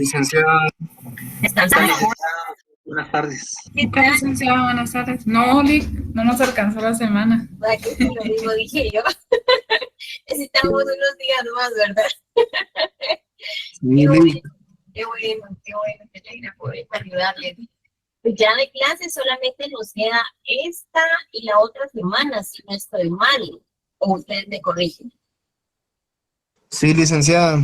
Licenciada, Descansamos. buenas tardes. ¿Qué tal, licenciada? Buenas tardes. No, Lick, no nos alcanzó la semana. Lo mismo dije yo. Necesitamos unos días más, ¿verdad? Sí, Qué bueno, que tenga por ayudarle. Pues ya de clase solamente nos queda esta y la otra semana, si no estoy mal. O ustedes me corrigen. sí, licenciada.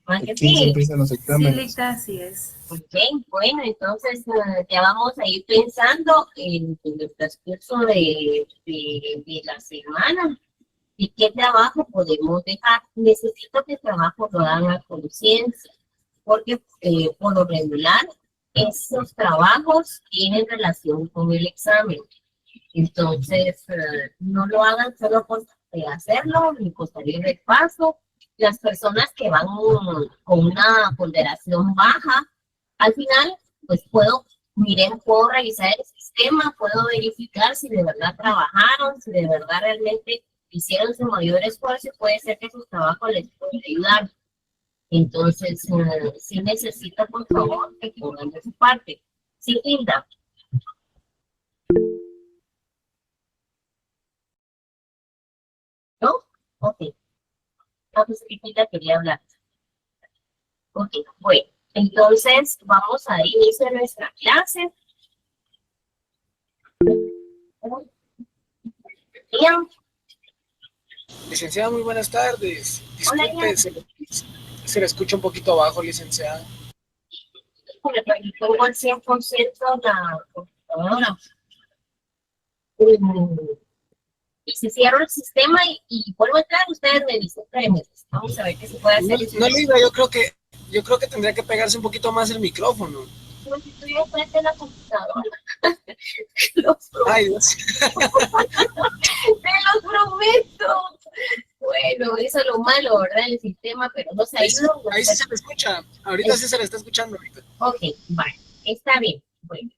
¿Ah, que Aquí sí? se empiezan los Sí, exámenes. Lick, así es. Ok, bueno, entonces ya vamos a ir pensando en el transcurso de la semana. ¿Y qué trabajo podemos dejar? Necesito que el trabajo lo hagan a conciencia, porque por lo regular esos trabajos tienen relación con el examen. Entonces, no lo hagan solo por hacerlo, ni por salir del paso. Las personas que van con una ponderación baja, al final, pues puedo revisar el sistema, puedo verificar si de verdad trabajaron, si de verdad realmente hicieron su mayor esfuerzo y puede ser que sus trabajos les puedan ayudar. Entonces, sí necesito, por favor, que pongan de su parte. Sí, Hilda. ¿No? Ok. Pues Hilda quería hablar. Ok, bueno. Entonces, vamos a iniciar nuestra clase. Ian. Licenciada, muy buenas tardes. Hola, Disculpe, Ian. se le escucha un poquito bajo, licenciada. Pongo al 100% la computadora. Y si cierro el sistema y vuelvo a entrar, ustedes me dicen, vamos a ver qué se puede hacer. No, Linda, yo creo que tendría que pegarse un poquito más el micrófono. No, si estoy enfrente de la computadora. Los prometo. Ay, Dios. Te los prometo. Bueno, eso es lo malo, ¿verdad? El sistema, pero no se ha ido. Ahí sí se le escucha. Ahorita sí se le está escuchando. Ahorita. Ok, vale. Está bien. Bueno,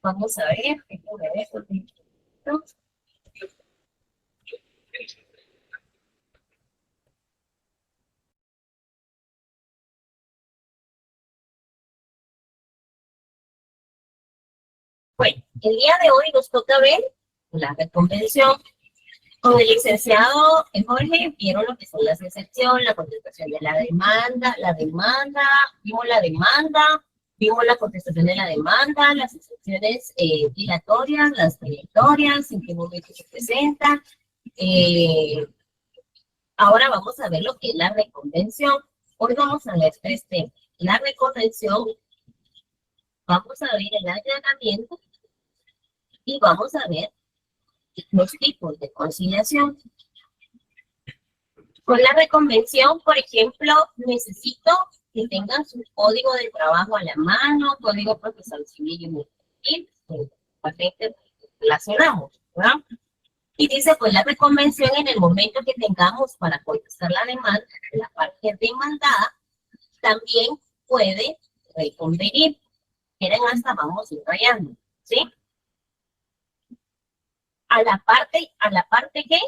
vamos a ver. Déjame ver. Bueno, el día de hoy nos toca ver la reconvención. Con el licenciado Jorge vieron lo que son las excepciones, la contestación de la demanda, vimos la contestación de la demanda, las excepciones dilatorias, las perentorias, en qué momento se presentan. Ahora vamos a ver lo que es la reconvención. Hoy vamos a ver tres temas. La reconvención, vamos a ver el allanamiento y vamos a ver los tipos de conciliación. Con la reconvención, por ejemplo, necesito que tengan su código de trabajo a la mano, código procesal civil y mercantil, que relacionamos, ¿verdad? Y dice, pues la reconvención en el momento que tengamos para contestar la demanda, la parte demandada, también puede reconvenir. Miren, hasta vamos a ir rayando, ¿sí? A la parte que,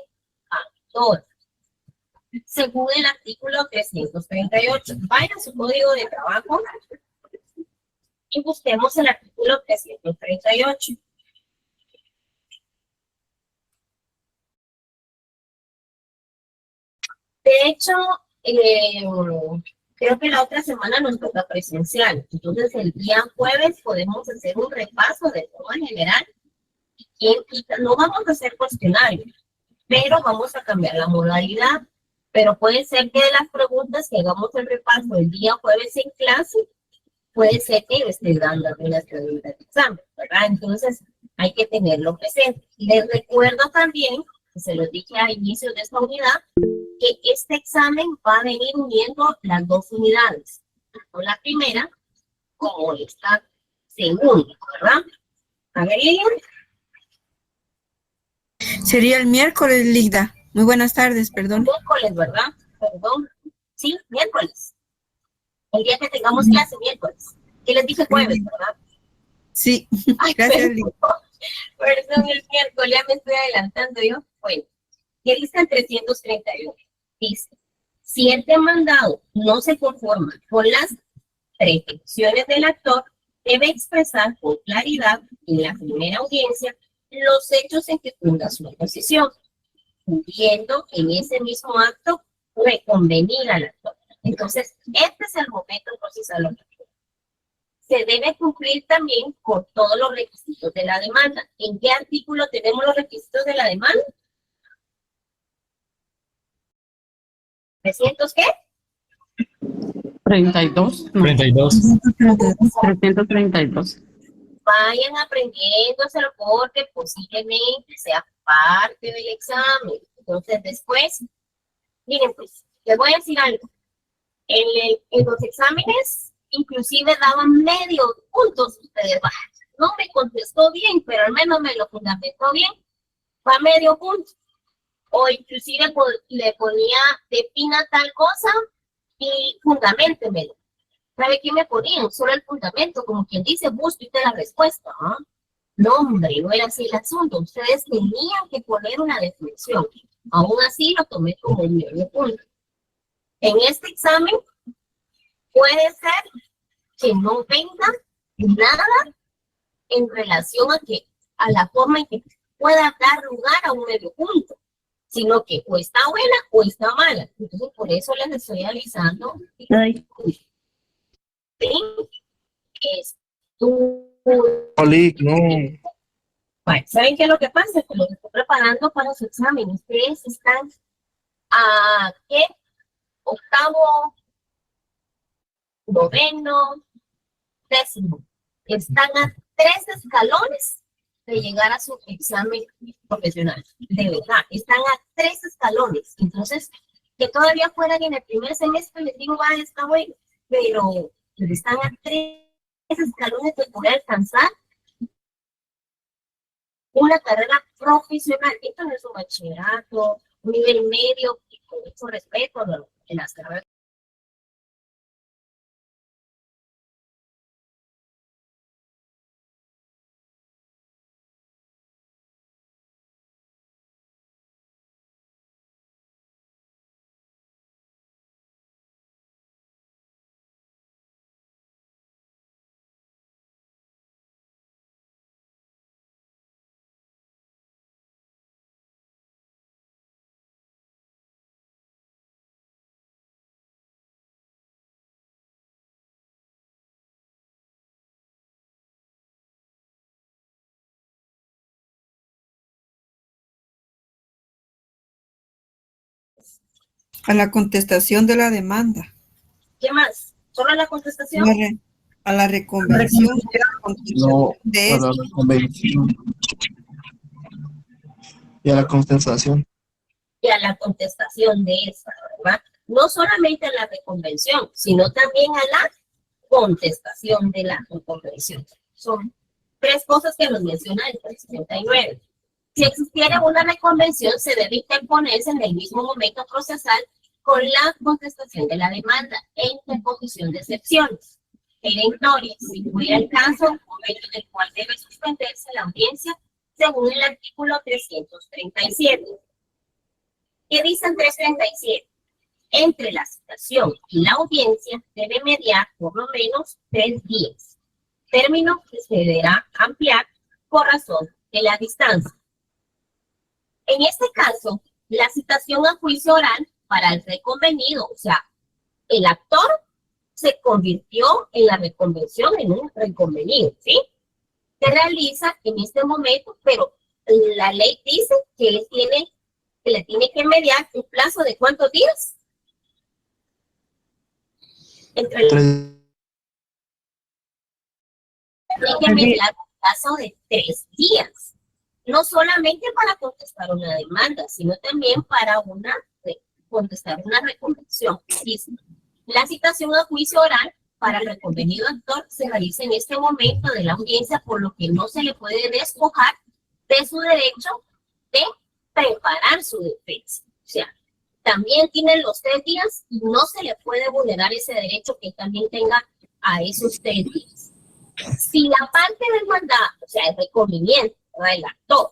actor. Según el artículo 338, vaya a su código de trabajo y busquemos el artículo 338. De hecho, creo que la otra semana nos toca presencial. Entonces, el día jueves podemos hacer un repaso de forma general. Y no vamos a hacer cuestionario, pero vamos a cambiar la modalidad. Pero puede ser que de las preguntas que hagamos el repaso el día jueves en clase, puede ser que esté dando algunas preguntas de examen, ¿verdad? Entonces, hay que tenerlo presente. Les recuerdo también, que se los dije al inicio de esta unidad, que este examen va a venir uniendo las dos unidades, tanto la primera como esta segunda, ¿verdad? A ver, Lilian. Sería el miércoles, Ligda. Muy buenas tardes, perdón. Miércoles, ¿verdad? Perdón. Sí, miércoles. El día que tengamos clase, miércoles. ¿Qué les dije jueves, verdad? Sí, ay, gracias, Ligda. Perdón, el miércoles, ya me estoy adelantando yo. Bueno, ¿qué dice el 331? Dice, si el demandado no se conforma con las pretensiones del actor, debe expresar con claridad en la primera audiencia los hechos en que funda su posición, pudiendo en ese mismo acto reconvenir al actor. Entonces, este es el momento procesal. Se debe cumplir también con todos los requisitos de la demanda. ¿En qué artículo tenemos los requisitos de la demanda? ¿300 qué? 32. No, 32. 332. Vayan aprendiéndoselo porque posiblemente sea parte del examen. Entonces, después, miren, pues, les voy a decir algo. En los exámenes, inclusive daban medio puntos ustedes. No me contestó bien, pero al menos me lo fundamentó bien. Va medio punto. O inclusive le ponía defina tal cosa y fundamentemelo. ¿Sabe qué me ponían? Solo el fundamento, como quien dice, busque usted la respuesta. ¿Ah? No, hombre, no era así el asunto. Ustedes tenían que poner una definición. Aún así lo tomé como un medio punto. En este examen puede ser que no venga nada en relación a la forma en que pueda dar lugar a un medio punto, sino que o está buena o está mala. Entonces, por eso les estoy avisando. Olic, no. Bueno, ¿saben qué es lo que pasa? Que los estoy preparando para su examen. Ustedes están a ¿qué? Octavo, noveno, décimo. Están a 3 escalones de llegar a su examen profesional. De verdad, están a 3 escalones. Entonces, que todavía fueran en el primer semestre, les digo, va, está bueno, pero están a 3 escalones de poder alcanzar una carrera profesional. Esto no es un bachillerato, un nivel medio, y con mucho respeto en las carreras. A la contestación de la demanda. ¿Qué más? ¿Solo la contestación? A la reconvención No, de a la reconvención. Y a la contestación. Y a la contestación de esta, ¿verdad? No solamente a la reconvención, sino también a la contestación de la reconvención. Son 3 cosas que nos menciona el 339. Si existiera una reconvención, se debe interponerse en el mismo momento procesal con la contestación de la demanda e interposición de excepciones. Perentorio, si fuera el caso, momento en el cual debe suspenderse la audiencia según el artículo 337. ¿Qué dice el 337? Entre la citación y la audiencia debe mediar por lo menos 3 días, término que se deberá ampliar por razón de la distancia. En este caso, la citación a juicio oral para el reconvenido, o sea, el actor se convirtió en la reconvención en un reconvenido, ¿sí? Se realiza en este momento, pero la ley dice que le tiene que mediar un plazo de ¿cuántos días? Entre el... Tiene que mediar un plazo de 3 días. No solamente para contestar una demanda, sino también para contestar una reconvención. La citación a juicio oral para el reconvenido actor se realiza en este momento de la audiencia, por lo que no se le puede despojar de su derecho de preparar su defensa. O sea, también tienen los 3 días y no se le puede vulnerar ese derecho que también tenga a esos 3 días. Si la parte demandada, o sea, el reconveniente, el actor,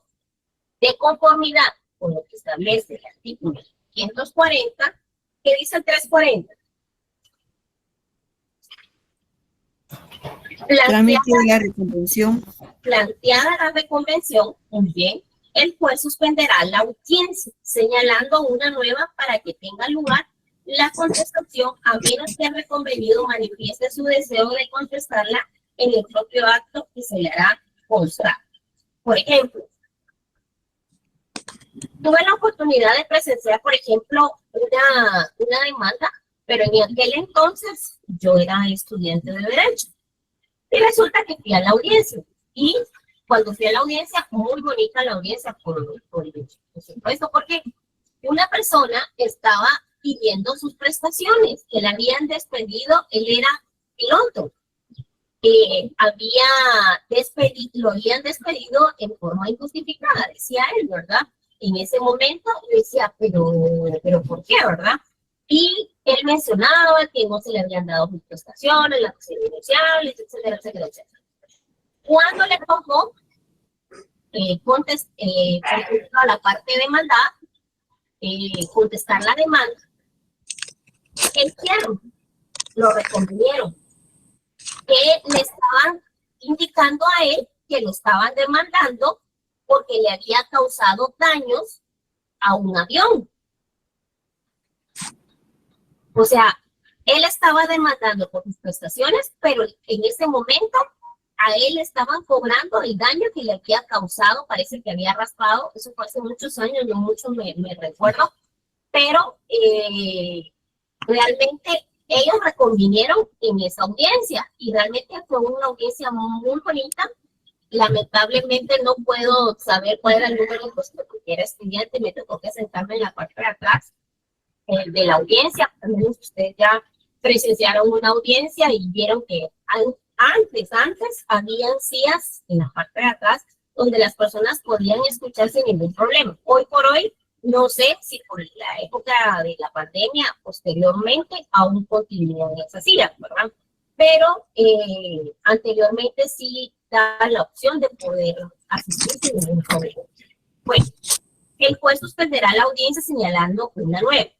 de conformidad con lo que establece el artículo 540, ¿qué dice el 340? Trámite de la reconvención. Planteada la reconvención, muy bien, el juez suspenderá la audiencia, señalando una nueva para que tenga lugar la contestación, a menos que el reconvenido manifieste su deseo de contestarla en el propio acto que se le hará constar. Por ejemplo, tuve la oportunidad de presenciar, por ejemplo, una demanda, pero en aquel entonces yo era estudiante de Derecho. Y resulta que fui a la audiencia. Y cuando fui a la audiencia, muy bonita la audiencia, por supuesto, porque una persona estaba pidiendo sus prestaciones, que le habían despedido, él era piloto. Lo habían despedido en forma injustificada, decía él, ¿verdad? En ese momento yo decía, pero ¿por qué, verdad? Y él mencionaba que no se le habían dado sus prestaciones, las presidenciales, etcétera, etcétera, etcétera. Cuando le tocó a la parte demandada, contestar la demanda, ¿qué hicieron? Lo reconvinieron. Que le estaban indicando a él que lo estaban demandando porque le había causado daños a un avión. O sea, él estaba demandando por sus prestaciones, pero en ese momento a él le estaban cobrando el daño que le había causado, parece que había raspado, eso fue hace muchos años, no mucho me recuerdo, pero realmente ellos reconvinieron en esa audiencia y realmente fue una audiencia muy bonita. Lamentablemente no puedo saber cuál era el número de puesto porque era estudiante, me tocó que sentarme en la parte de atrás de la audiencia. Al menos ustedes ya presenciaron una audiencia y vieron que antes habían sillas en la parte de atrás donde las personas podían escuchar sin ningún problema. Hoy por hoy, no sé si por la época de la pandemia, posteriormente, aún continúan esas sillas, ¿verdad? Pero anteriormente sí da la opción de poder asistir sin ningún problema. Bueno, el juez suspenderá la audiencia señalando una nueva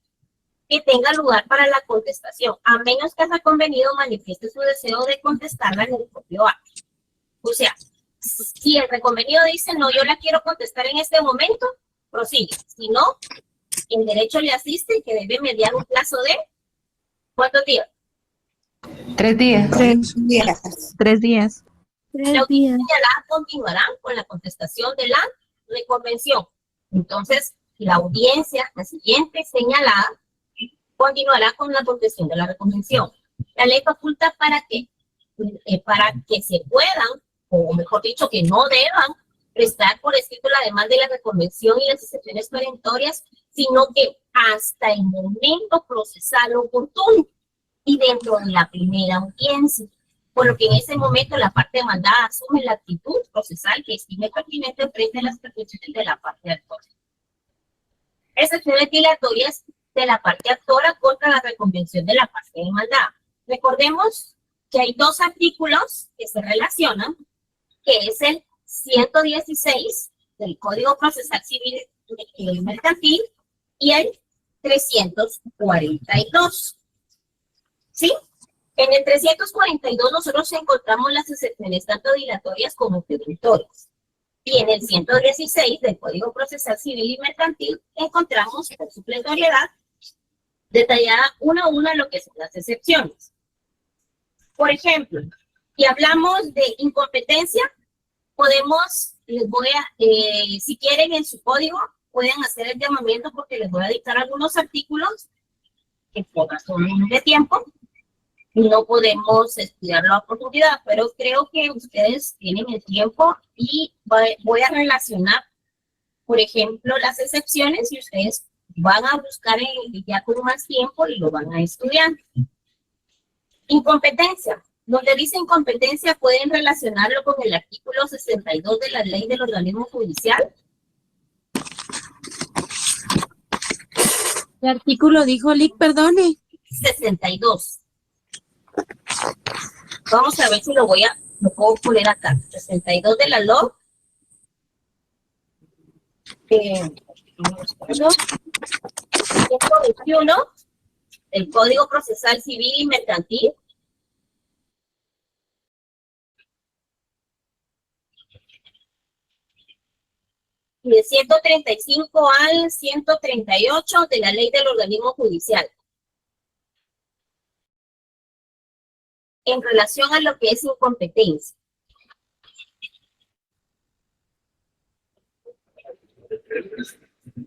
que tenga lugar para la contestación, a menos que el reconvenido manifieste su deseo de contestarla en el propio acto. O sea, si el reconvenido dice, no, yo la quiero contestar en este momento, prosigue. Si no, el derecho le asiste que debe mediar un plazo de ¿cuántos días? 3 días. 3 días. 3 días. La audiencia señalada continuará con la contestación de la reconvención. Entonces, la audiencia, la siguiente señalada, continuará con la contestación de la reconvención. La ley faculta para que se puedan, o mejor dicho, que no deban prestar por escrito la demanda de la reconvención y las excepciones perentorias, sino que hasta el momento procesal oportuno y dentro de la primera audiencia. Por lo que en ese momento la parte demandada asume la actitud procesal que estime pertinente frente a las pretensiones de la parte actora. Excepciones dilatorias de la parte actora contra la reconvención de la parte demandada. Recordemos que hay dos artículos que se relacionan, que es el 116 del Código Procesal Civil y Mercantil y el 342. ¿Sí? En el 342 nosotros encontramos las excepciones tanto dilatorias como perentorias. Y en el 116 del Código Procesal Civil y Mercantil encontramos por supletoriedad detallada una a una lo que son las excepciones. Por ejemplo, si hablamos de incompetencia, podemos, si quieren en su código, pueden hacer el llamamiento porque les voy a dictar algunos artículos que por razón de tiempo no podemos estudiarlo a profundidad, pero creo que ustedes tienen el tiempo y voy a relacionar, por ejemplo, las excepciones y ustedes van a buscar ya con más tiempo y lo van a estudiar. Incompetencia. Donde dice incompetencia pueden relacionarlo con el artículo 62 de la Ley del Organismo Judicial. ¿Qué artículo dijo Lick? Perdone. 62. Vamos a ver si lo puedo poner acá. 62 de la LOC. 121 el Código Procesal Civil y Mercantil. de 135 al 138 de la ley del organismo judicial. En relación a lo que es incompetencia.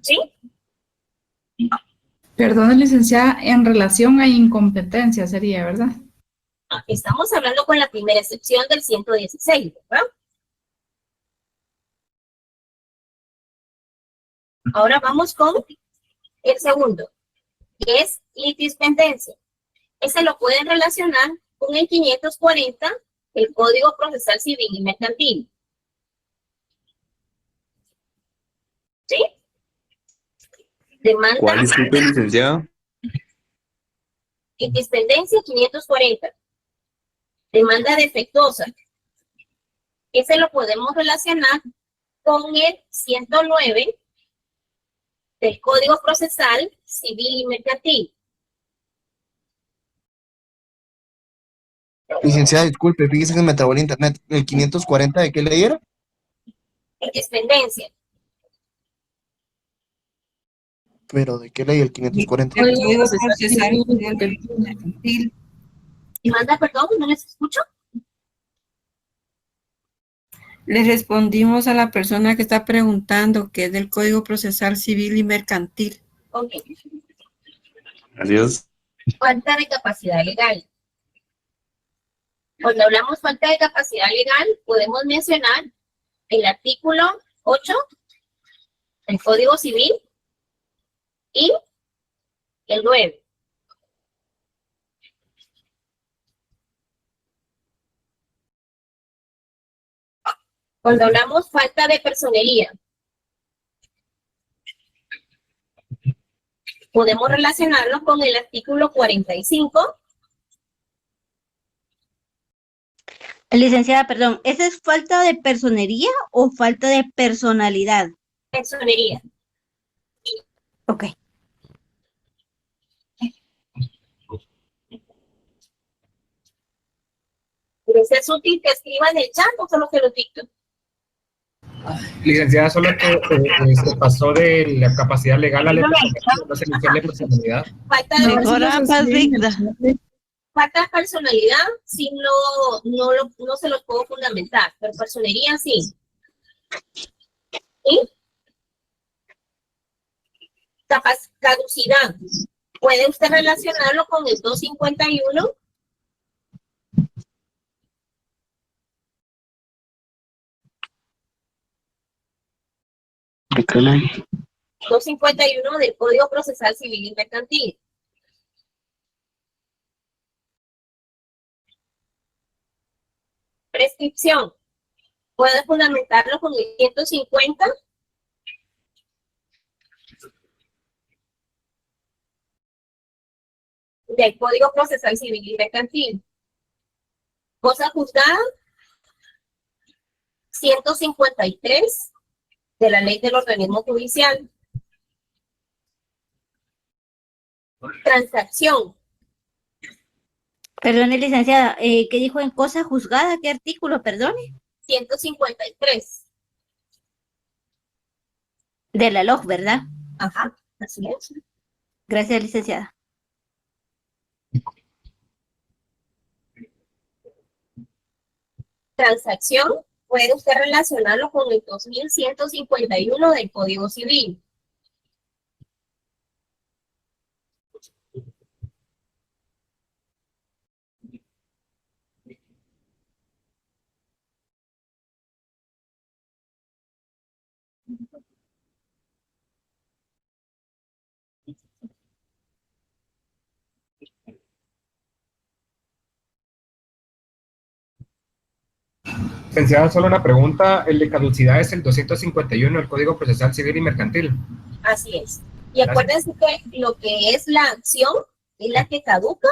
¿Sí? Perdón, licenciada, en relación a incompetencia sería, ¿verdad? Estamos hablando con la primera excepción del 116, ¿verdad? Ahora vamos con el segundo, que es litispendencia. Ese lo pueden relacionar con el 540, el Código Procesal Civil y Mercantil. ¿Sí? Demanda. ¿Cuál, disculpe, licenciado? Litispendencia 540. Demanda defectuosa. Ese lo podemos relacionar con el 109 del Código Procesal Civil y Mercantil. Licenciada, disculpe, fíjese que me trabó el internet. ¿El 540 de qué ley era? Litispendencia. Pero ¿de qué ley el 540? El Código Procesal Mercantil. Demanda, perdón, no les escucho. Le respondimos a la persona que está preguntando, que es del Código Procesal Civil y Mercantil. Ok. Adiós. Falta de capacidad legal. Cuando hablamos falta de capacidad legal, podemos mencionar el artículo 8 del Código Civil y el 9. Cuando hablamos falta de personería, podemos relacionarlo con el artículo 45. Licenciada, perdón, ¿esa es falta de personería o falta de personalidad? Personería. Ok. ¿Les es útil que escriban el chat o solo que lo dicto? Licenciada, solo que se pasó de la capacidad legal a la personalidad. Falta de Mejor ambas, Vigda. falta de personalidad, sí no se los puedo fundamentar, pero personería sí. ¿Sí? Caducidad. ¿Puede usted relacionarlo con el 251? ¿De qué ley? 251 del Código Procesal Civil y Mercantil. Prescripción. ¿Puede fundamentarlo con el 150? Del Código Procesal Civil y Mercantil. Cosa juzgada, 153 de la Ley del Organismo Judicial. Transacción. Perdone, licenciada, ¿qué dijo en cosa juzgada? ¿Qué artículo? Perdone. 153. De la LOG, ¿verdad? Ajá, así es. Gracias, licenciada. Transacción, puede usted relacionarlo con el 2151 del Código Civil. Licenciada, solo una pregunta. El de caducidad es el 251 del Código Procesal Civil y Mercantil. Así es. Y acuérdense que lo que es la acción es la que caduca.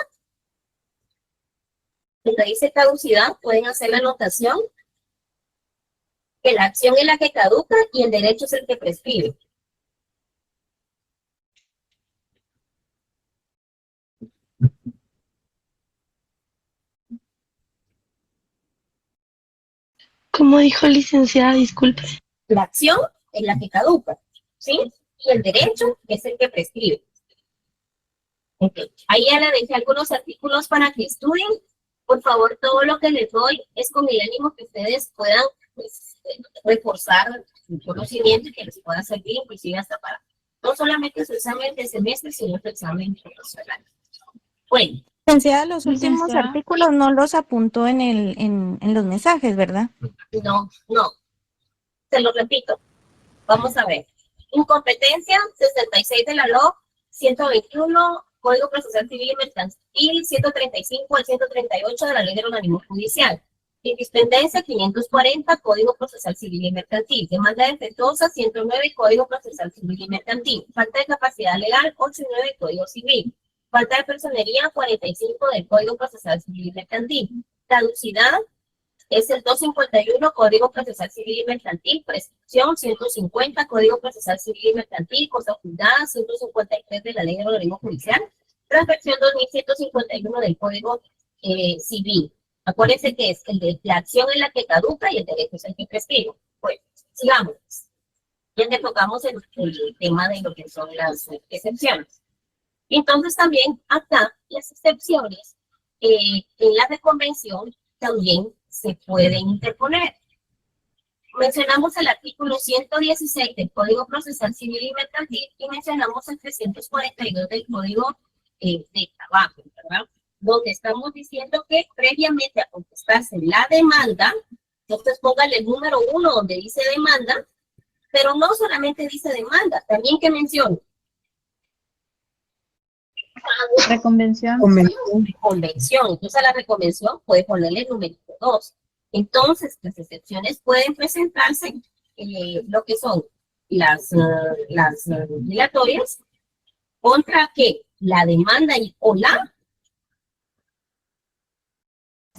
Cuando dice caducidad, pueden hacer la anotación que la acción es la que caduca y el derecho es el que prescribe. ¿Cómo dijo licenciada? Disculpe. La acción es la que caduca, ¿sí? Y el derecho es el que prescribe. Okay. Ahí ya le dejé algunos artículos para que estudien. Por favor, todo lo que les doy es con el ánimo que ustedes puedan pues, reforzar su conocimiento y que les pueda servir, inclusive hasta para no solamente su examen de semestre, sino su examen profesional. Bueno. Licenciada, los últimos Licenciada. artículos no los apuntó en los mensajes, ¿verdad? No, se lo repito. Vamos a ver. Incompetencia, 66 de la LOC, 121, Código Procesal Civil y Mercantil, 135 al 138 de la Ley del Organismo Judicial. Indispendencia, 540, Código Procesal Civil y Mercantil. Demanda defectuosa, 109, Código Procesal Civil y Mercantil. Falta de capacidad legal, 8 y 9, Código Civil. Falta de personería, 45 del Código Procesal Civil y Mercantil. Caducidad es el 251, Código Procesal Civil y Mercantil. Prescripción, 150, Código Procesal Civil y Mercantil. Cosa juzgada, 153 de la Ley del Organismo Judicial. Transacción 2151 del Código Civil. Acuérdense que es el de la acción en la que caduca y el derecho es el que prescribe. Pues, sigamos. Ya que tocamos el tema de lo que son las excepciones. Entonces también acá las excepciones en la reconvención también se pueden interponer. Mencionamos el artículo 116 del Código Procesal Civil y Mercantil y mencionamos el 342 del Código de Trabajo, ¿verdad? Donde estamos diciendo que previamente a contestarse la demanda, entonces póngale el número 1 donde dice demanda, pero no solamente dice demanda, también que mencione Reconvención. convención. Entonces a la reconvención puede ponerle el número 2. Entonces las excepciones pueden presentarse lo que son las dilatorias contra que la demanda o la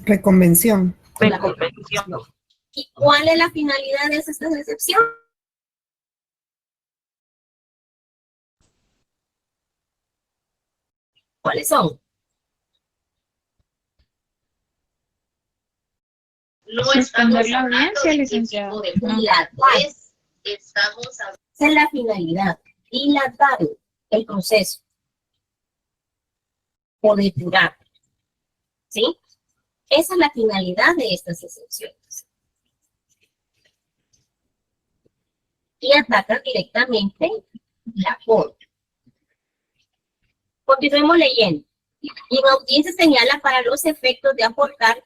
reconvención. ¿Y cuál es la finalidad de estas excepciones? ¿Cuáles son? No Suspender la audiencia, licenciada. Esa es la finalidad, dilatar el proceso o depurar, ¿sí? Esa es la finalidad de estas excepciones. Y ataca directamente la corte. Continuemos leyendo. Y en audiencia señala para los efectos de aportar,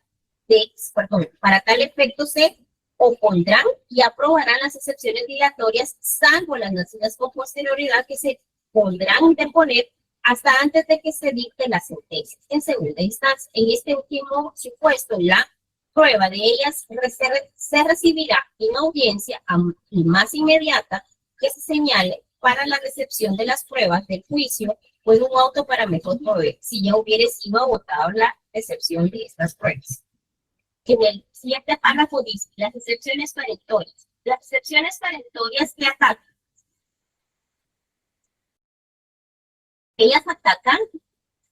para tal efecto se opondrán y aprobarán las excepciones dilatorias, salvo las nacidas con posterioridad que se podrán interponer hasta antes de que se dicte la sentencia en segunda instancia. En este último supuesto, la prueba de ellas se recibirá en audiencia y más inmediata que se señale para la recepción de las pruebas del juicio o en un auto para mejor proveer, si ya hubiera sido agotada la recepción de estas pruebas. En el siguiente párrafo dice, las excepciones perentorias. Las excepciones perentorias que atacan. Ellas atacan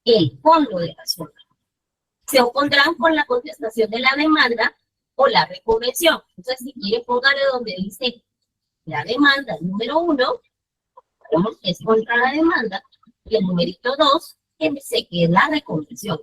el fondo de la asunto. Se opondrán con la contestación de la demanda o la reconvención. Entonces, si quiere, póngale donde dice la demanda número 1, es contra la demanda, y el numerito 2, que dice que es la reconvención.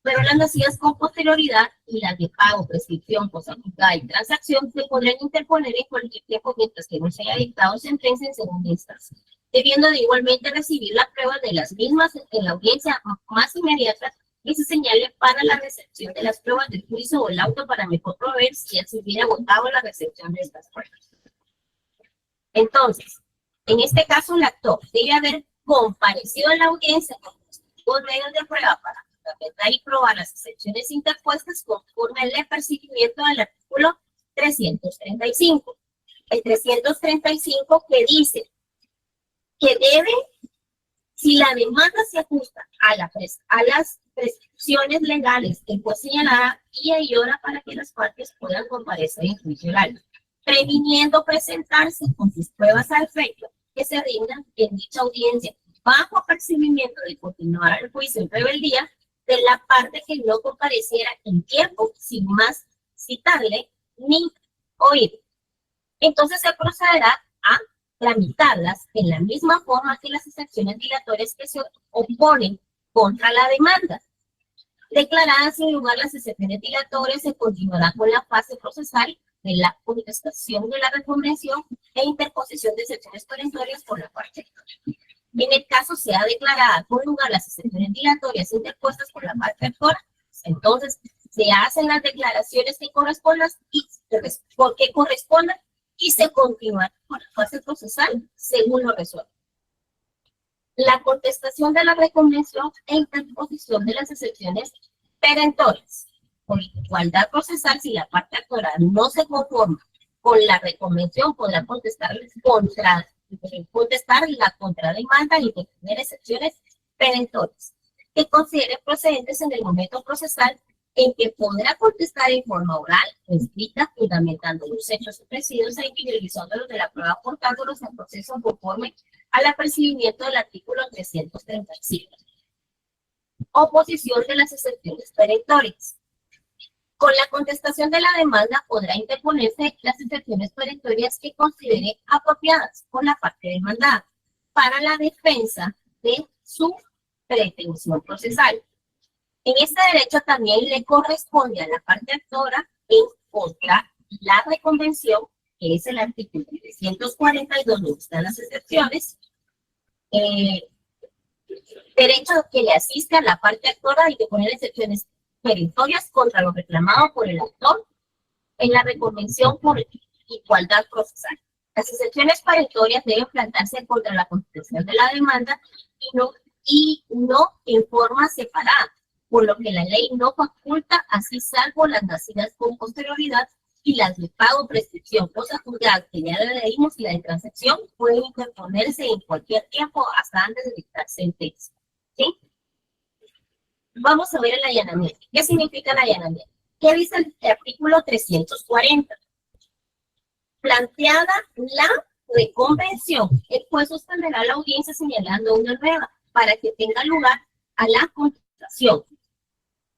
Pero las nacidas con posterioridad y las de pago, prescripción, cosa juzgada y transacción se podrán interponer en cualquier tiempo mientras que no se haya dictado sentencia en segunda instancia, debiendo de igualmente recibir la prueba de las mismas en la audiencia más inmediata y se señale para la recepción de las pruebas del juicio o el auto para mejor proveer si ya se hubiera agotado la recepción de estas pruebas. Entonces, en este caso, el actor debe haber comparecido en la audiencia con los medios de prueba para fundamentar y probar las excepciones interpuestas conforme al percibimiento del artículo 335. El 335 que dice que debe, si la demanda se ajusta a las prescripciones legales que fue señalada, día y hora para que las partes puedan comparecer en juicio oral, previniendo presentarse con sus pruebas al efecto que se rindan en dicha audiencia bajo apercibimiento de continuar el juicio en rebeldía de la parte que no compareciera en tiempo sin más citarle ni oír. Entonces se procederá a tramitarlas en la misma forma que las excepciones dilatorias que se oponen contra la demanda. Declaradas sin lugar las excepciones dilatorias, se continuará con la fase procesal de la contestación de la reconvención e interposición de excepciones perentorias por la parte actora. En el caso sea declarada con lugar las excepciones dilatorias interpuestas por la parte actora, entonces se hacen las declaraciones que correspondan y se continúa con la fase procesal según lo resuelto. La contestación de la reconvención e interposición de las excepciones perentorias. Por igualdad procesal, si la parte actora no se conforma con la reconvención, podrá contestar la contrademanda y interponer excepciones perentorias que considere procedentes en el momento procesal en que podrá contestar en forma oral o escrita, fundamentando los hechos ofrecidos e individualizándolos de la prueba, aportándolos al proceso conforme al apercibimiento del artículo 335. Oposición de las excepciones perentorias. Con la contestación de la demanda podrá interponerse las excepciones perentorias que considere apropiadas por la parte demandada para la defensa de su pretensión procesal. En este derecho también le corresponde a la parte actora en contra la reconvención, que es el artículo 342, donde están las excepciones, derecho que le asiste a la parte actora y de poner excepciones perentorias contra lo reclamado por el autor en la reconvención por igualdad procesal. Las excepciones perentorias deben plantearse contra la contestación de la demanda y no en forma separada, por lo que la ley no faculta así, salvo las nacidas con posterioridad y las de pago prescripción, cosa juzgada que ya leímos, y la de transacción puede interponerse en cualquier tiempo hasta antes de dictar sentencia. ¿Sí? Vamos a ver el allanamiento. ¿Qué significa el allanamiento? ¿Qué dice el artículo 340? Planteada la reconvención, el juez suspenderá la audiencia señalando una nueva para que tenga lugar a la contestación.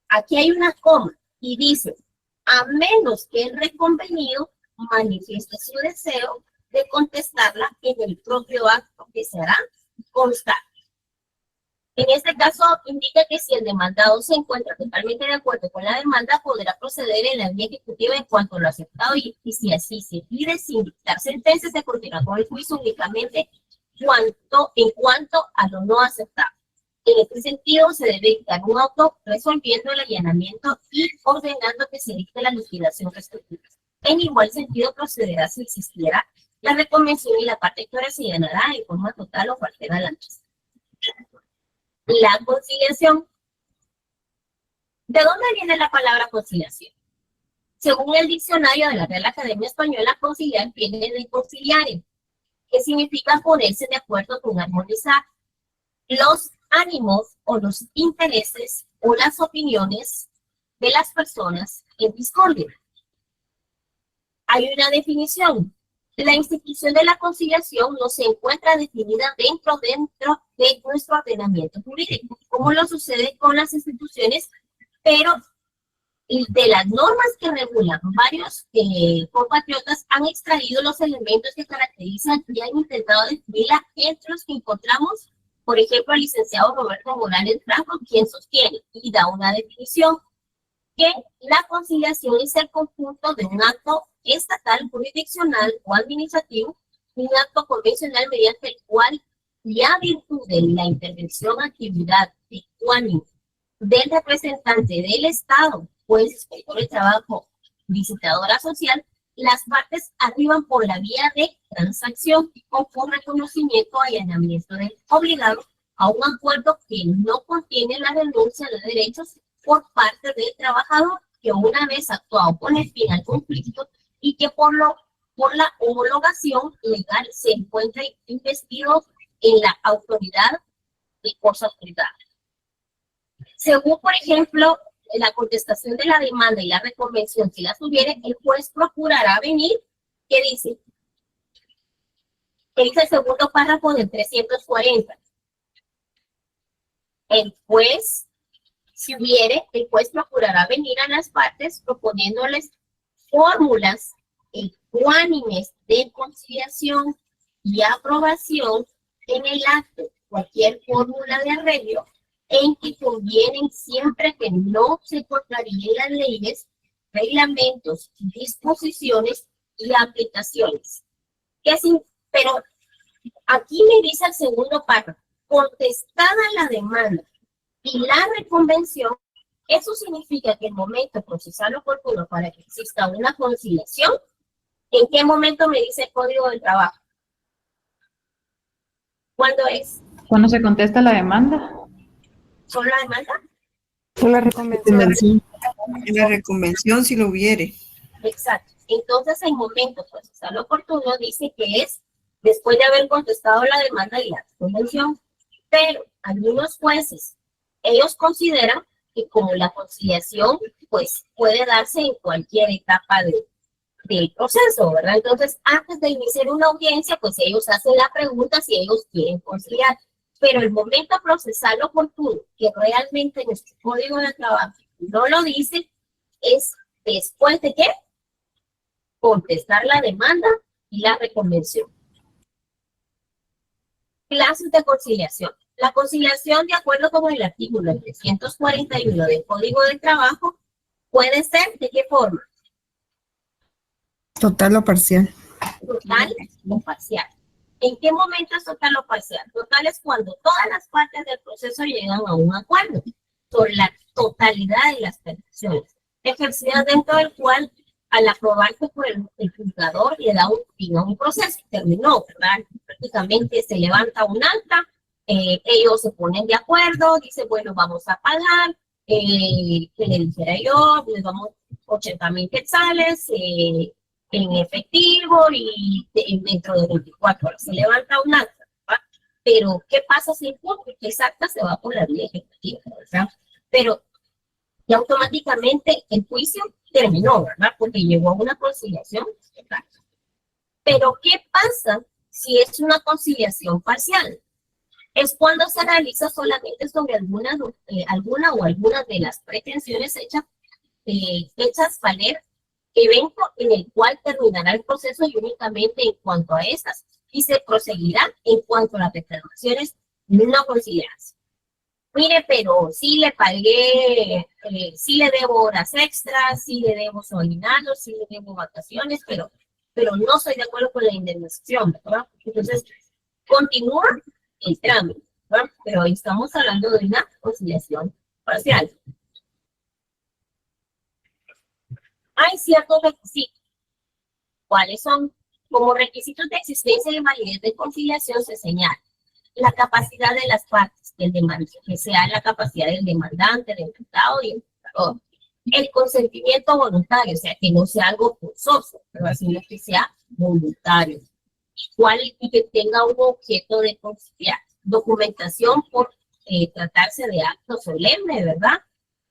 Aquí hay una coma y dice, a menos que el reconvenido manifieste su deseo de contestarla en el propio acto que se hará constar. En este caso, indica que si el demandado se encuentra totalmente de acuerdo con la demanda, podrá proceder en la vía ejecutiva en cuanto a lo aceptado y si así se pide sin dictar sentencia, se continuará con el juicio únicamente en cuanto a lo no aceptado. En este sentido, se debe dictar un auto resolviendo el allanamiento y ordenando que se dicte la liquidación respectiva. En igual sentido, procederá si existiera la reconvención y la parte actora se allanará en forma total o parcial a la misma. La conciliación. ¿De dónde viene la palabra conciliación? Según el diccionario de la Real Academia Española, conciliar viene de conciliare, que significa ponerse de acuerdo con armonizar los ánimos o los intereses o las opiniones de las personas en discordia. Hay una definición. La institución de la conciliación no se encuentra definida dentro de nuestro ordenamiento jurídico, como lo sucede con las instituciones, pero de las normas que regulan varios compatriotas han extraído los elementos que caracterizan y han intentado definirla, entre los que encontramos, por ejemplo, el licenciado Roberto Morales Franco, quien sostiene y da una definición que la conciliación es el conjunto de un acto estatal, jurisdiccional o administrativo, un acto convencional mediante el cual, ya virtud de la intervención, actividad ecuánime del representante del Estado, pues inspector de trabajo, visitadora social, las partes arriban por la vía de transacción o por reconocimiento o allanamiento del obligado a un acuerdo que no contiene la renuncia de derechos por parte del trabajador, que una vez actuado pone fin al conflicto y que por la homologación legal se encuentra investido en la autoridad y por su autoridad. Según, por ejemplo, la contestación de la demanda y la reconvención, si las hubiere, el juez procurará venir, ¿qué dice? ¿Qué dice el segundo párrafo del 340? El juez, si hubiere, el juez procurará venir a las partes proponiéndoles fórmulas ecuánimes de conciliación y aprobación en el acto cualquier fórmula de arreglo en que convienen siempre que no se contraríen las leyes, reglamentos, disposiciones y aplicaciones. Pero aquí me dice el segundo párrafo, contestada la demanda y la reconvención, eso significa que el momento procesal oportuno para que exista una conciliación, ¿en qué momento me dice el Código del Trabajo? ¿Cuándo es? Cuando se contesta la demanda. ¿Solo la demanda? Por la reconvención. En la reconvención, si lo hubiere. Exacto. Entonces, el momento procesal oportuno dice que es después de haber contestado la demanda y la reconvención. Pero algunos jueces, ellos consideran que como la conciliación, pues puede darse en cualquier etapa del proceso, ¿verdad? Entonces, antes de iniciar una audiencia, pues ellos hacen la pregunta si ellos quieren conciliar. Pero el momento procesal oportuno, que realmente nuestro Código de Trabajo no lo dice, es después de qué? Contestar la demanda y la reconvención. Clases de conciliación. La conciliación, de acuerdo con el artículo 341 del Código de Trabajo, puede ser ¿de qué forma? Total o parcial. Total o parcial. ¿En qué momento es total o parcial? Total es cuando todas las partes del proceso llegan a un acuerdo sobre la totalidad de las peticiones, ejercidas dentro del cual, al aprobarse por el juzgador, le da un fin a un proceso. Terminó, ¿verdad? Prácticamente se levanta un acta, ellos se ponen de acuerdo, dicen, bueno, vamos a pagar, que le dijera yo, les damos 80,000 quetzales, en efectivo y dentro de 24 horas se levanta un acta, ¿verdad? Pero, ¿qué pasa si porque esa acta se va por la vía ejecutiva, ¿verdad? Pero, y automáticamente el juicio terminó, ¿verdad? Porque llegó a una conciliación, ¿verdad? Pero, ¿qué pasa si es una conciliación parcial? Es cuando se realiza solamente sobre alguna o algunas de las pretensiones hechas valer, evento en el cual terminará el proceso y únicamente en cuanto a estas, y se proseguirá en cuanto a las reclamaciones no consideradas. Mire, pero sí le pagué, sí le debo horas extras, sí le debo su aguinaldo, sí le debo vacaciones, pero no estoy de acuerdo con la indemnización, ¿verdad? Entonces, continúa el trámite, ¿verdad? Pero hoy estamos hablando de una conciliación parcial. Hay ciertos requisitos. ¿Cuáles son? Como requisitos de existencia y validez de conciliación se señala la capacidad de las partes del demandante, que sea la capacidad del demandante, del imputado y el imputador. El consentimiento voluntario, o sea, que no sea algo forzoso, pero sino que sea voluntario. Y que tenga un objeto de conciliar. Documentación por tratarse de acto solemne, ¿verdad?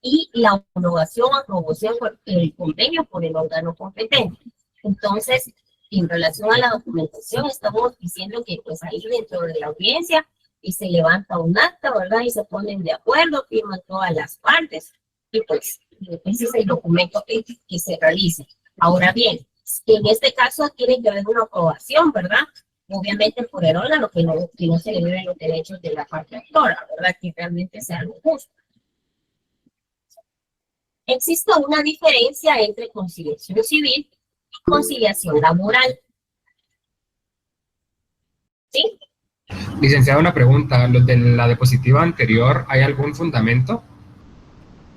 Y la homologación o aprobación por el convenio por el órgano competente. Entonces, en relación a la documentación, estamos diciendo que pues ahí dentro de la audiencia y se levanta un acta, ¿verdad? Y se ponen de acuerdo, firman todas las partes y pues ese es el documento que se realiza. Ahora bien, en este caso tiene que haber una aprobación, ¿verdad? Obviamente por el órgano que no se le deben los derechos de la parte actora, ¿verdad? Que realmente sea algo justo. Existe una diferencia entre conciliación civil y conciliación laboral. ¿Sí? Licenciada, una pregunta. ¿Los de la diapositiva anterior, hay algún fundamento?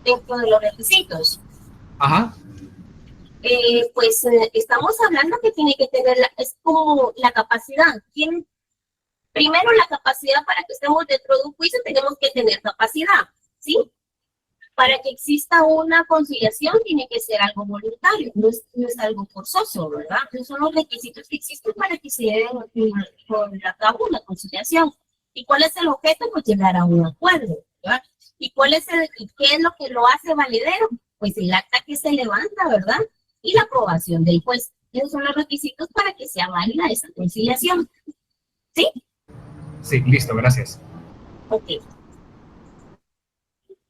Dentro de los requisitos. Ajá. Pues estamos hablando que tiene que tener, es como la capacidad. Primero la capacidad para que estemos dentro de un juicio tenemos que tener capacidad, ¿sí? Para que exista una conciliación tiene que ser algo voluntario, no es algo forzoso, ¿verdad? Esos son los requisitos que existen para que se lleven a cabo una conciliación. ¿Y cuál es el objeto? Pues llegar a un acuerdo, ¿verdad? ¿Y qué es lo que lo hace valedero? Pues el acta que se levanta, ¿verdad? Y la aprobación del juez. Esos son los requisitos para que sea válida esa conciliación. ¿Sí? Sí, listo, gracias. Ok.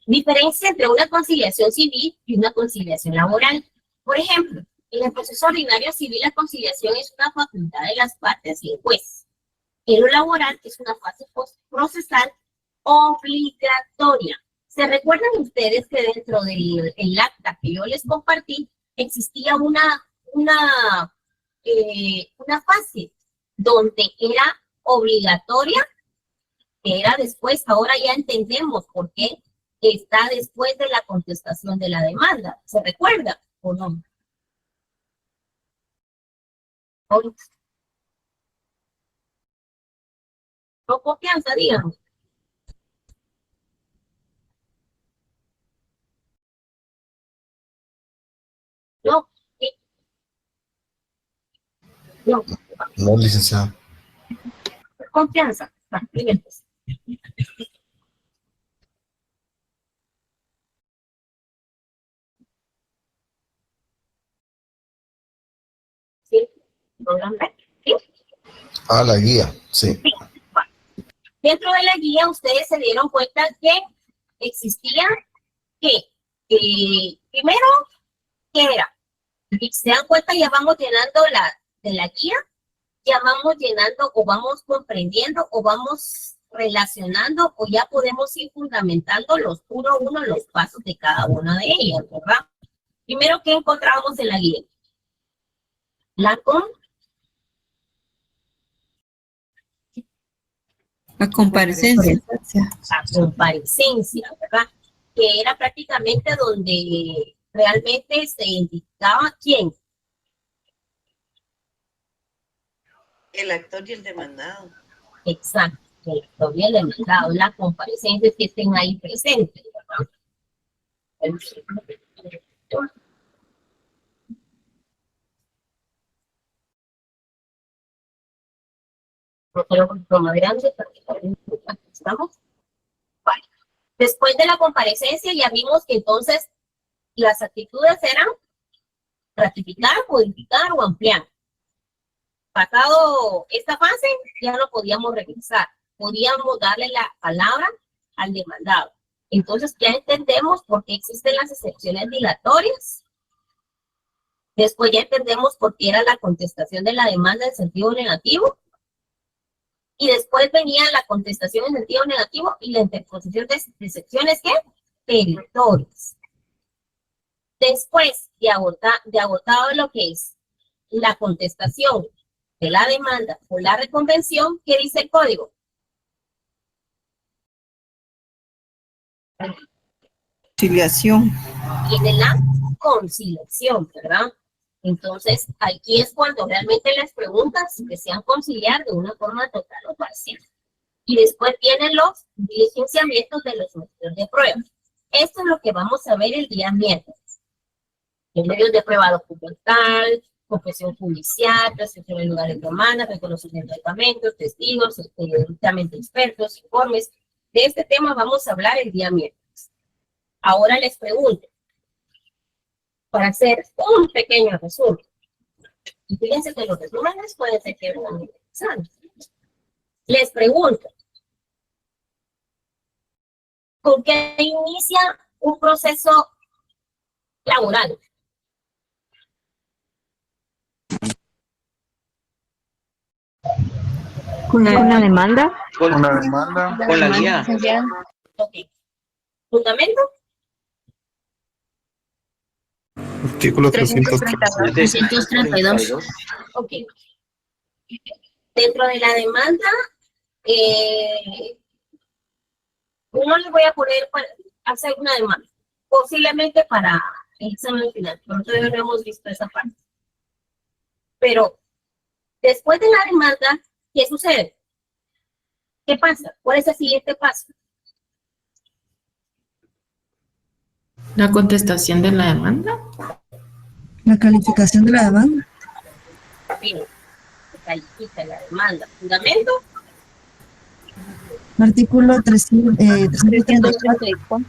Diferencia entre una conciliación civil y una conciliación laboral. Por ejemplo, en el proceso ordinario civil la conciliación es una facultad de las partes y el juez. En lo laboral es una fase procesal obligatoria. ¿Se recuerdan ustedes que dentro del acta que yo les compartí existía una fase donde era obligatoria, que era después? Ahora ya entendemos por qué está después de la contestación de la demanda. ¿Se recuerda o no? Con confianza, díganme. No, sí. No, No, licenciada. confianza. Sí, ¿sí? Ah, la guía, sí. Dentro de la guía ustedes se dieron cuenta que existía que primero, ¿qué era? Y se dan cuenta, ya vamos llenando de la guía, ya vamos llenando o vamos comprendiendo o vamos relacionando o ya podemos ir fundamentando los uno a uno los pasos de cada una de ellas, ¿verdad? Primero, ¿qué encontramos en la guía? La comparecencia. comparecencia, ¿verdad? Que era prácticamente donde realmente se indicaba quién. El actor y el demandado. Exacto, el actor y el demandado, la comparecencia, que estén ahí presentes, ¿verdad? Pero más grande, ¿estamos? Vale. Después de la comparecencia ya vimos que entonces las actitudes eran ratificar, modificar o ampliar. Pasado esta fase ya no podíamos regresar, podíamos darle la palabra al demandado. Entonces ya entendemos por qué existen las excepciones dilatorias. Después ya entendemos por qué era la contestación de la demanda en sentido negativo. Y después venía la contestación en sentido negativo y la interposición de excepciones, ¿qué? Peritorias. Después de agotado lo que es la contestación de la demanda o la reconvención, ¿qué dice el código? Conciliación. Y de la conciliación, ¿verdad? Entonces, aquí es cuando realmente les preguntas que sean conciliar de una forma total o parcial. Y después vienen los diligenciamientos de los medios de prueba. Esto es lo que vamos a ver el día miércoles. Los medios de prueba documental, confesión judicial, presentación en lugares de demanda, reconocimiento de documentos, testigos, dictamen de expertos, informes. De este tema vamos a hablar el día miércoles. Ahora les pregunto, para hacer un pequeño resumen. Y fíjense que los resúmenes pueden ser que vean interesantes. Les pregunto, ¿con qué inicia un proceso laboral? ¿Con la demanda? Con la demanda. Con la guía. Ok. ¿Fundamento? Artículo 332. Ok. Dentro de la demanda, no les voy a poner para hacer una demanda, posiblemente para el examen final, pero todavía no hemos visto esa parte. Pero después de la demanda, ¿qué sucede? ¿Qué pasa? ¿Cuál es el siguiente paso? La contestación de la demanda. La calificación de la demanda. Bien, se califica la demanda. ¿Fundamento? Artículo 334.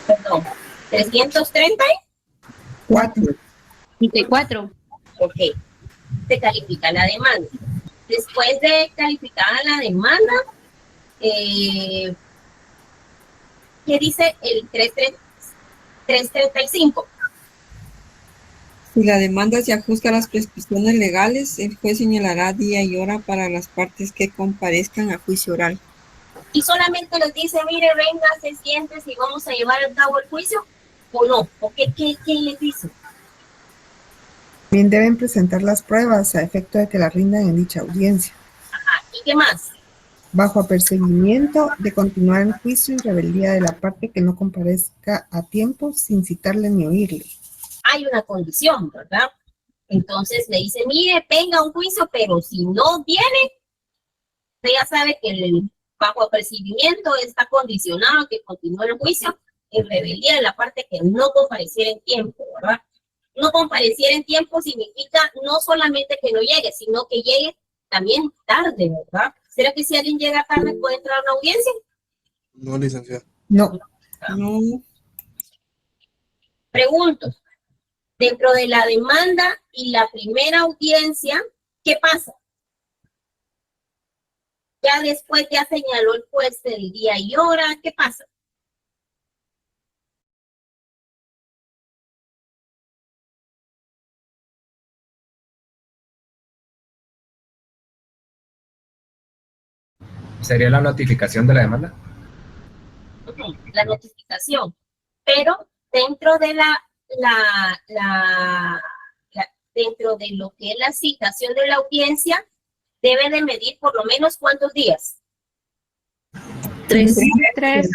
Perdón, 334. Ok, se califica la demanda. Después de calificada la demanda, ¿qué dice el 335? Si la demanda se ajusta a las prescripciones legales, el juez señalará día y hora para las partes que comparezcan a juicio oral. Y solamente les dice, mire, venga, se siente si vamos a llevar a cabo el juicio o no. ¿O qué les dice? Bien deben presentar las pruebas a efecto de que la rindan en dicha audiencia, Ajá. ¿Y qué más? bajo apercibimiento de continuar el juicio y rebeldía de la parte que no comparezca a tiempo sin citarle ni oírle. Hay una condición, ¿verdad? Entonces le dice, mire, venga a un juicio, pero si no viene, usted ya sabe que el bajo apercibimiento está condicionado a que continúe el juicio en rebeldía de la parte que no compareciera en tiempo, ¿verdad? No compareciera en tiempo significa no solamente que no llegue, sino que llegue también tarde, ¿verdad? ¿Será que si alguien llega tarde puede entrar a una audiencia? No, licenciada. No, No. Pregunto, dentro de la demanda y la primera audiencia, ¿qué pasa? Ya después ya señaló el juez el día y hora, ¿qué pasa? ¿Sería la notificación de la demanda? La notificación, pero dentro de dentro de lo que es la citación de la audiencia, debe de medir por lo menos ¿cuántos días? 3 días.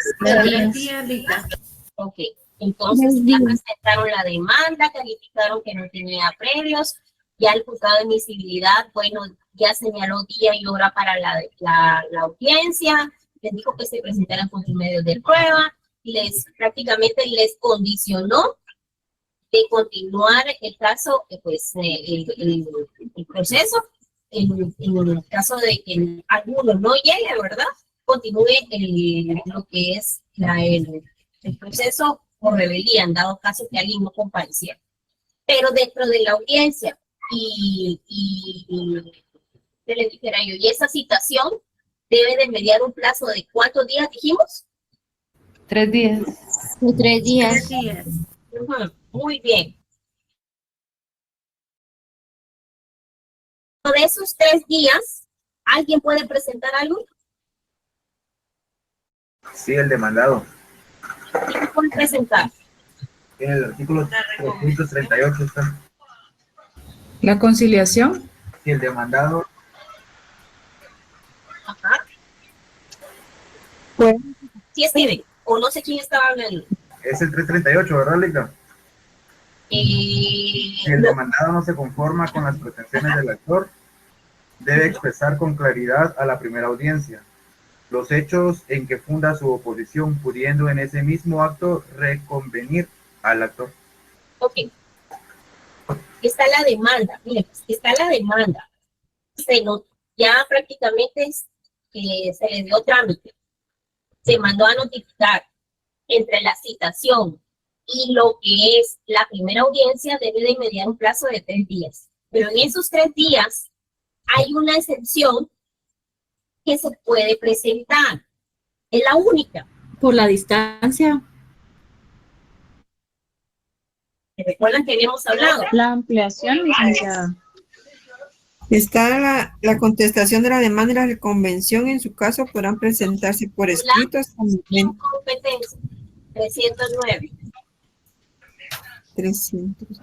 Ok, entonces ya presentaron la demanda, calificaron que no tenía previos, ya el juzgado de admisibilidad, bueno, ya señaló día y hora para la audiencia, les dijo que se presentaran con sus medios de prueba, y prácticamente les condicionó de continuar el caso, pues el proceso, en el caso de que alguno no llegue, ¿verdad? Continúe lo que es el proceso por rebeldía, en dado caso que alguien no compareciera. Pero dentro de la audiencia ¿qué le dijera yo? Y esa citación debe de mediar un plazo de ¿cuántos días dijimos? 3 días. 3 días. Muy bien. De esos 3 días, ¿alguien puede presentar algo? Sí, el demandado. ¿Quién puede presentar? En el artículo 338 está. La conciliación. Si el demandado. Ajá. Pues, Sí, Steven, o no sé quién estaba hablando. Es el 338, ¿verdad, Lica? Si el demandado no se conforma con las pretensiones del actor, debe expresar con claridad a la primera audiencia los hechos en que funda su oposición, pudiendo en ese mismo acto reconvenir al actor. Ok. Está la demanda. Miren, pues, está la demanda. Ya prácticamente se le dio trámite. Se mandó a notificar. Entre la citación y lo que es la primera audiencia debe de mediar un plazo de 3 días. Pero en esos 3 días hay una excepción que se puede presentar. Es la única. Por la distancia. ¿Recuerdan que habíamos hablado? La ampliación, licenciada. Está la contestación de la demanda y la reconvención. En su caso podrán presentarse por escrito hasta el momento. Incompetencia. 309. 300.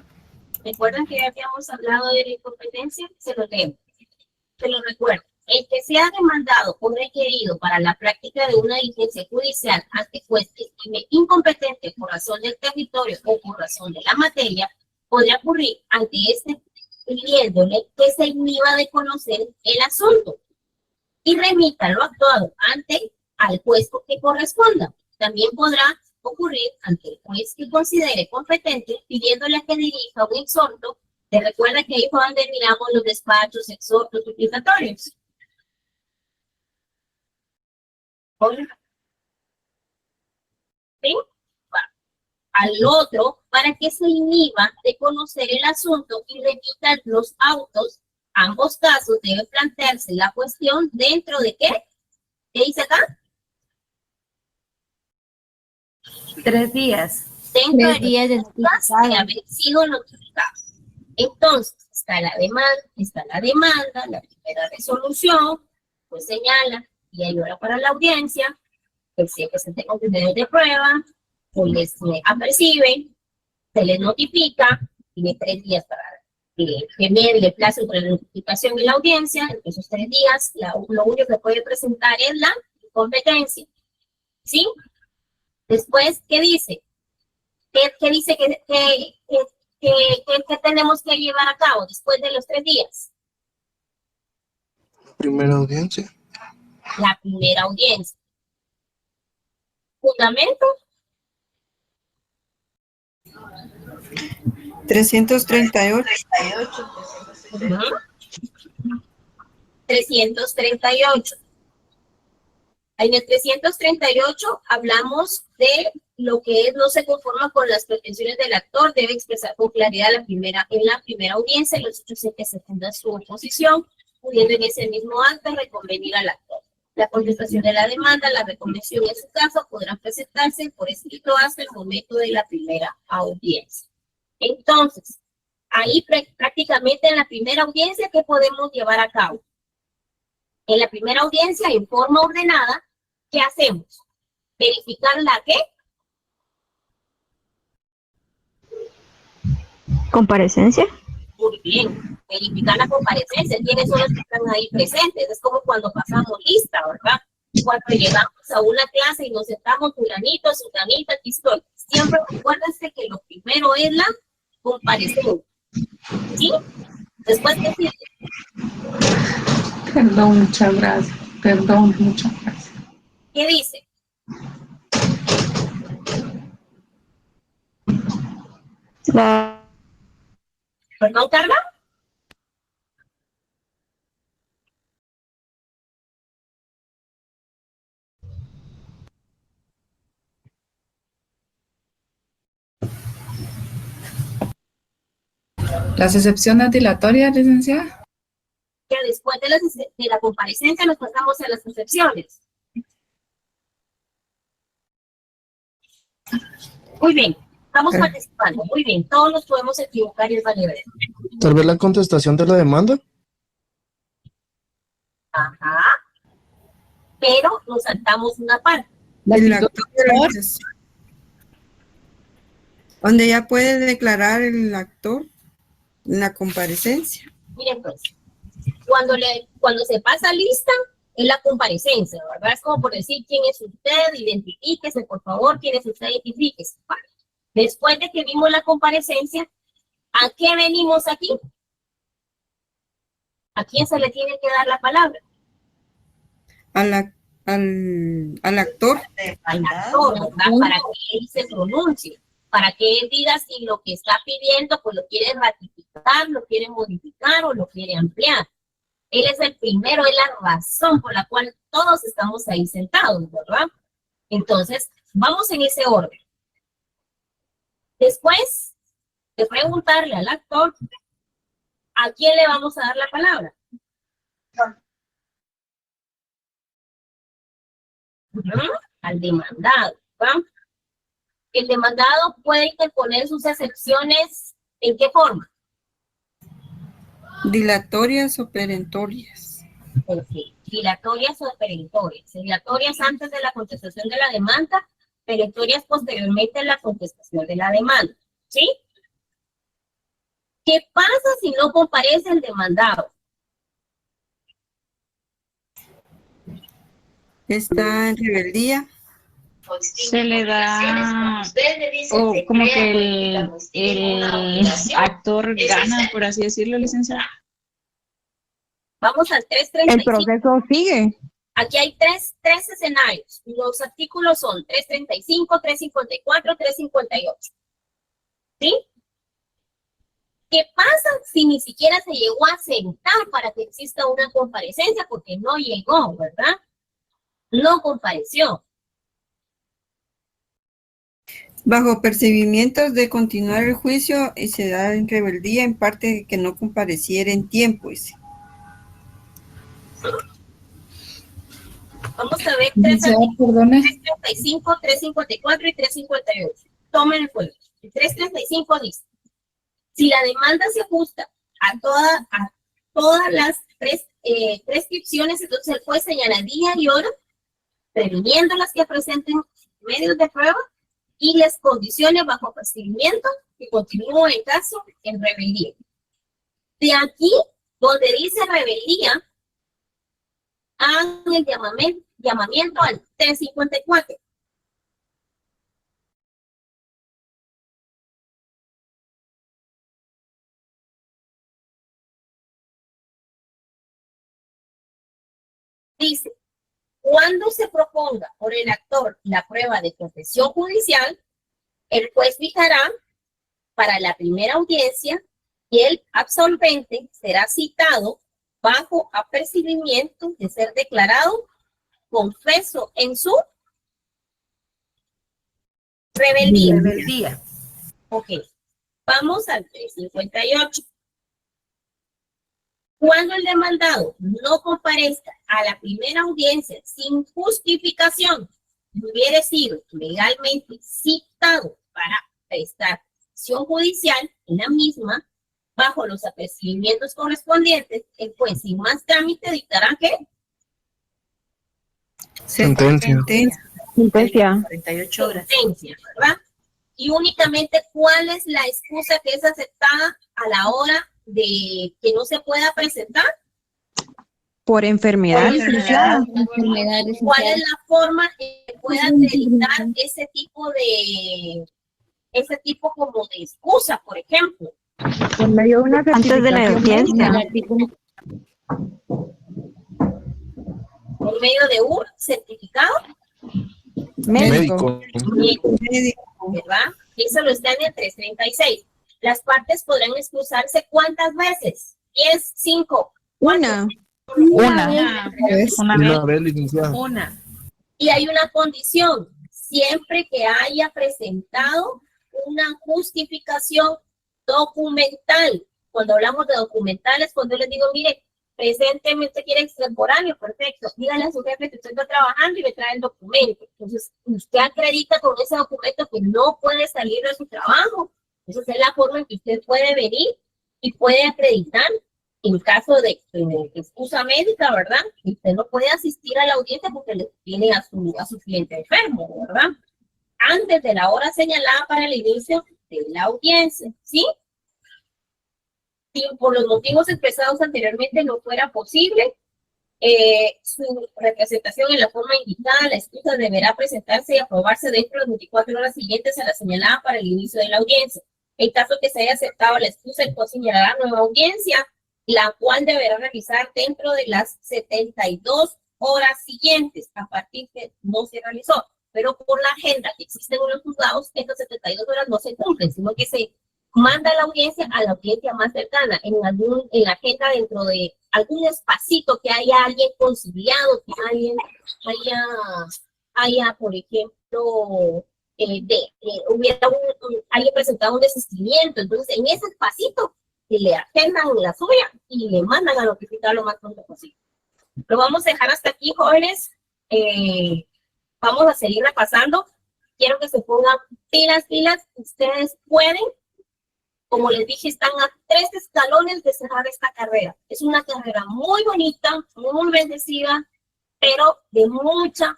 ¿Recuerdan que habíamos hablado de la incompetencia? Se lo leo. Se lo recuerdo. El que sea demandado o requerido para la práctica de una diligencia judicial ante juez que estime incompetente por razón del territorio o por razón de la materia, podrá ocurrir ante este pidiéndole que se inhiba de conocer el asunto y remita lo actuado al juez que corresponda. También podrá ocurrir ante el juez que considere competente pidiéndole que dirija un exhorto. ¿Te recuerda que ahí fue donde miramos los despachos, exhortos, suplicatorios? ¿Sí? Al otro, para que se inhiba de conocer el asunto y remita los autos. Ambos casos debe plantearse la cuestión dentro de ¿qué? ¿Qué dice acá? 3 días. Dentro 3 días de de haber sido notificado. Entonces, está la demanda, la primera resolución, pues señala y hay hora para la audiencia, pues si se tenga un criterio de prueba, pues les aperciben, se les notifica, tiene 3 días para que medie el plazo entre la notificación y la audiencia. En esos 3 días, lo único que puede presentar es la competencia, ¿sí? Después, ¿qué dice? ¿Qué dice que tenemos que llevar a cabo después de los 3 días? Primera audiencia. La primera audiencia. Fundamento. 338. 338. En el 338 hablamos de lo que es no se conforma con las pretensiones del actor, debe expresar con claridad en la primera audiencia los hechos en que se funda su oposición, pudiendo en ese mismo acto reconvenir al actor. La contestación de la demanda, la reconvención en su caso, podrán presentarse por escrito hasta el momento de la primera audiencia. Entonces, ahí prácticamente en la primera audiencia, ¿qué podemos llevar a cabo? En la primera audiencia, en forma ordenada, ¿qué hacemos? ¿Verificar la qué? Comparecencia. Muy bien, verificar la comparecencia. ¿Quiénes son los que están ahí presentes? Es como cuando pasamos lista, ¿verdad? Cuando llegamos a una clase y nos sentamos fulanito, sutanita, aquí estoy. Siempre recuérdense que lo primero es la comparecencia. ¿Sí? Después, ¿qué sigue? Perdón, muchas gracias. Perdón, muchas gracias. ¿Qué dice? ¿Perdón, Carla? Las excepciones dilatorias, licenciada. Que después de la comparecencia nos pasamos a las excepciones. Muy bien, estamos participando, muy bien, todos nos podemos equivocar y es válido. Tal vez la contestación de la demanda. Ajá. Pero nos saltamos una parte. El actor de la sesión. Donde ya puede declarar el actor en la comparecencia. Miren pues, cuando se pasa lista, es la comparecencia, ¿verdad? Es como por decir quién es usted, identifíquese, por favor, quién es usted, identifíquese. Vale. Después de que vimos la comparecencia, ¿a qué venimos aquí? ¿A quién se le tiene que dar la palabra? Al actor. Al actor, ¿verdad? Para que él se pronuncie, para que él diga si lo que está pidiendo, pues lo quiere ratificar, lo quiere modificar o lo quiere ampliar. Él es el primero, es la razón por la cual todos estamos ahí sentados, ¿verdad? Entonces, vamos en ese orden. Después de preguntarle al actor, ¿a quién le vamos a dar la palabra? Al demandado, ¿verdad? El demandado puede interponer sus excepciones, ¿en qué forma? Dilatorias o perentorias. Okay. Dilatorias o perentorias. Dilatorias antes de la contestación de la demanda, perentorias posteriormente en la contestación de la demanda. ¿Sí? ¿Qué pasa si no comparece el demandado? Está en rebeldía. Se le da, o como que el actor gana, por así decirlo, licenciada. Vamos al 335. El proceso sigue. Aquí hay tres escenarios. Los artículos son 335, 354, 358. ¿Sí? ¿Qué pasa si ni siquiera se llegó a sentar para que exista una comparecencia? Porque no llegó, ¿verdad? No compareció. Bajo percibimientos de continuar el juicio y se da en rebeldía en parte de que no compareciera en tiempo. Vamos a ver 335, 354 y 358. Tomen el juego. El 335 dice, Si la demanda se ajusta a todas las prescripciones, entonces el juez señala día y hora, previniendo las que presenten medios de prueba y las condiciones bajo procedimiento que continúe el caso en rebeldía. De aquí, donde dice rebeldía, hagan el llamamiento al T54. Dice, cuando se proponga por el actor la prueba de confesión judicial, el juez fijará para la primera audiencia y el absolvente será citado bajo apercibimiento de ser declarado confeso en su rebeldía. Ok, vamos al 358. Cuando el demandado no comparezca a la primera audiencia sin justificación, hubiera sido legalmente citado para prestar acción judicial en la misma, bajo los apercibimientos correspondientes, el juez sin más trámite dictará ¿qué? Sentencia. 48 horas. Sentencia, ¿verdad? Y únicamente cuál es la excusa que es aceptada a la hora de que no se pueda presentar. Por enfermedad. ¿Cuál es la forma que pueda acreditar ese tipo como de excusa, por ejemplo? Por medio de una antes de la audiencia. Por medio de un certificado Médico. ¿verdad? Eso lo está en el 336. Las partes podrán excusarse ¿cuántas veces? 10, 5. Una. Una vez, licenciada. Una. Y hay una condición, siempre que haya presentado una justificación documental. Cuando hablamos de documentales, cuando les digo, mire, presénteme, usted quiere extemporáneo, perfecto. Dígale a su jefe que usted está trabajando y me trae el documento. Entonces, usted acredita con ese documento que no puede salir de su trabajo. Esa es la forma en que usted puede venir y puede acreditar en caso de excusa médica, ¿verdad? Usted no puede asistir a la audiencia porque le tiene a su cliente enfermo, ¿verdad? Antes de la hora señalada para el inicio de la audiencia, ¿sí? Si por los motivos expresados anteriormente no fuera posible, su representación en la forma indicada, la excusa deberá presentarse y aprobarse dentro de las 24 horas siguientes a la señalada para el inicio de la audiencia. En caso que se haya aceptado la excusa, el juez señalará nueva audiencia, la cual deberá realizar dentro de las 72 horas siguientes, a partir que no se realizó. Pero por la agenda que existe en los juzgados, estas 72 horas no se cumplen, sino que se manda la audiencia a la audiencia más cercana, en la agenda dentro de algún espacito que haya alguien conciliado, que alguien haya, por ejemplo, hubiera alguien presentado un desistimiento. Entonces, en ese espacito le agendan la suya y le mandan a notificar lo más pronto posible. Lo vamos a dejar hasta aquí, jóvenes. Vamos a seguir repasando. Quiero que se pongan pilas. Ustedes pueden. Como les dije, están a 3 escalones de cerrar esta carrera. Es una carrera muy bonita, muy bendecida, pero de mucha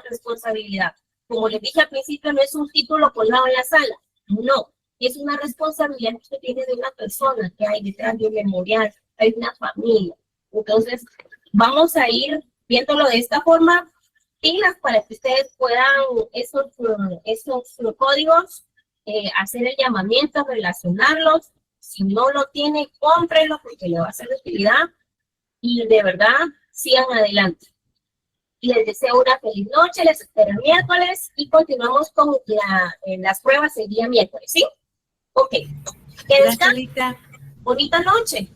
responsabilidad. Como les dije al principio, no es un título colgado en la sala. No, es una responsabilidad que usted tiene de una persona que hay detrás de un memorial, hay una familia. Entonces, vamos a ir viéndolo de esta forma, pilas para que ustedes puedan esos códigos hacer el llamamiento, relacionarlos. Si no lo tiene, cómprelo porque le va a hacer de utilidad y de verdad sigan adelante. Les deseo una feliz noche, les espero el miércoles y continuamos con las pruebas el día miércoles, ¿sí? Ok. Que descansen. Bonita noche.